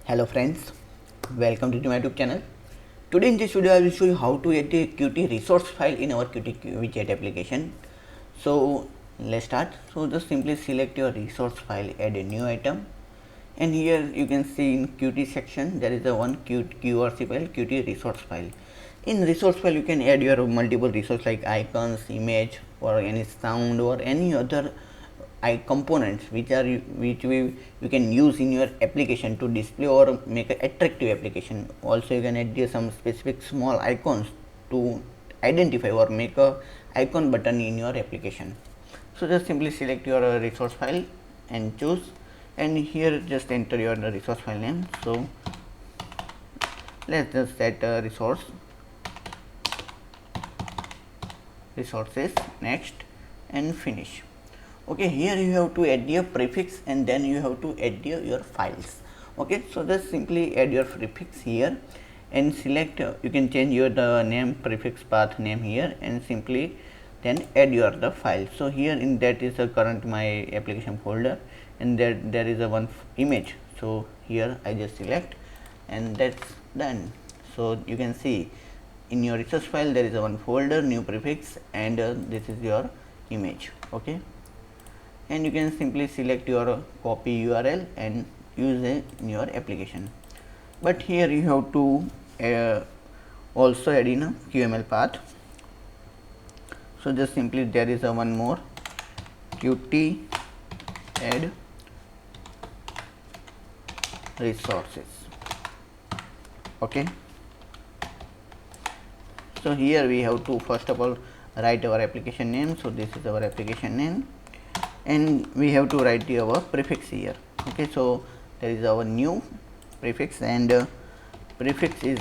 Hello friends, welcome to my YouTube channel. Today in this video I will show you how to add a Qt resource file in our Qt widget application. So let's start. So just simply select your resource file, add a new item, and here you can see in Qt section there is a one QRC file, Qt resource file. In resource file you can add your multiple resources like icons, image, or any sound or any other components which you can use in your application to display or make an attractive application. Also you can add here some specific small icons to identify or make a icon button in your application. So just simply select your resource file and choose, and here just enter your resource file name. So let's just set a resources, next, and finish. Okay, here you have to add your prefix and then you have to add your files. Okay, so just simply add your prefix here and select you can change your the name, prefix, path name here, and simply then add your the file. So here in that is a current my application folder, and there is a one image. So here I just select and that's done. So you can see in your resource file there is a one folder, new prefix, and this is your image. Okay, and you can simply select your copy URL and use it in your application. But here you have to also add in a QML path. So just simply there is a one more Qt add resources. Okay, so here we have to first of all write our application name. So this is our application name, and we have to write our prefix here. Okay, so there is our new prefix, and prefix is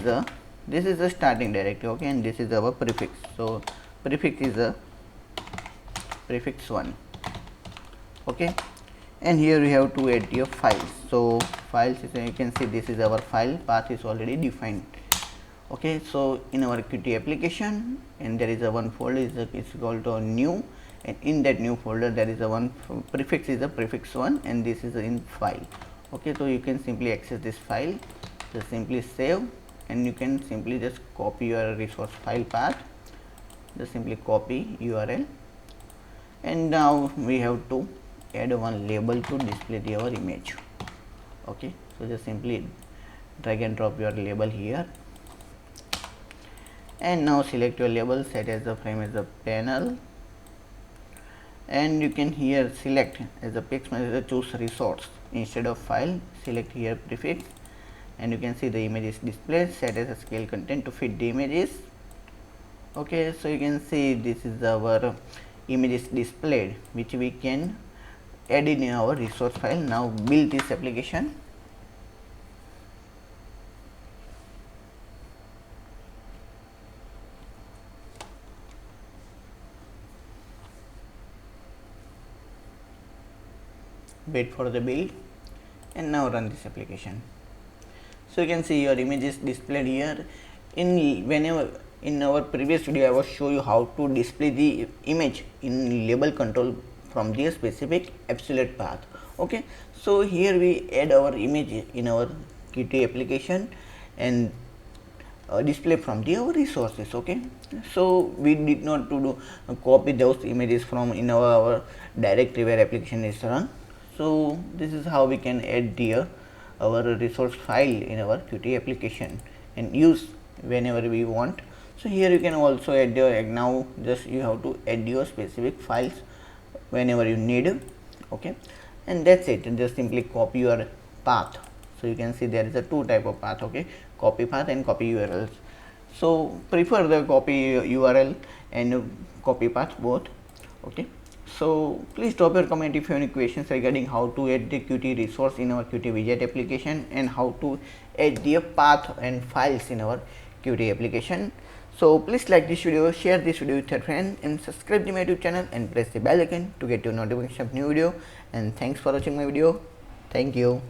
this is the starting directory. Okay, and this is our prefix. So prefix is a prefix 1. Okay, and here we have to add your files. So files is, you can see this is our file path is already defined. Okay, so in our Qt application, and there is a one folder is called to new, and in that new folder there is a one prefix is a prefix 1, and this is in file. Okay, so you can simply access this file, just simply save, and you can simply just copy your resource file path, just simply copy URL, and now we have to add one label to display our image. Okay, so just simply drag and drop your label here, and now select your label, set as the frame as the panel, and you can here select as a text manager, choose resource instead of file, select here prefix, and you can see the image is displayed, set as a scale content to fit the images. Okay, so you can see this is our image is displayed which we can add in our resource file. Now build this application. Wait for the build, and now run this application. So you can see your image is displayed here. In our previous video I was show you how to display the image in label control from the specific absolute path. Okay, so here we add our image in our Qt application and display from our resources. Okay, so we did not to do copy those images from in our directory where application is run. So this is how we can add our resource file in our Qt application and use whenever we want. So here you can also add your, now just you have to add your specific files whenever you need. Okay, and that's it, and just simply copy your path. So you can see there is a two type of path. Okay, copy path and copy URLs. So prefer the copy URL and copy path both. Okay, so please drop your comment if you have any questions regarding how to add the Qt resource in our Qt widget application and how to add the path and files in our Qt application. So please like this video, share this video with your friends, and subscribe to my YouTube channel and press the bell icon to get your notification of new video. And thanks for watching my video. Thank you.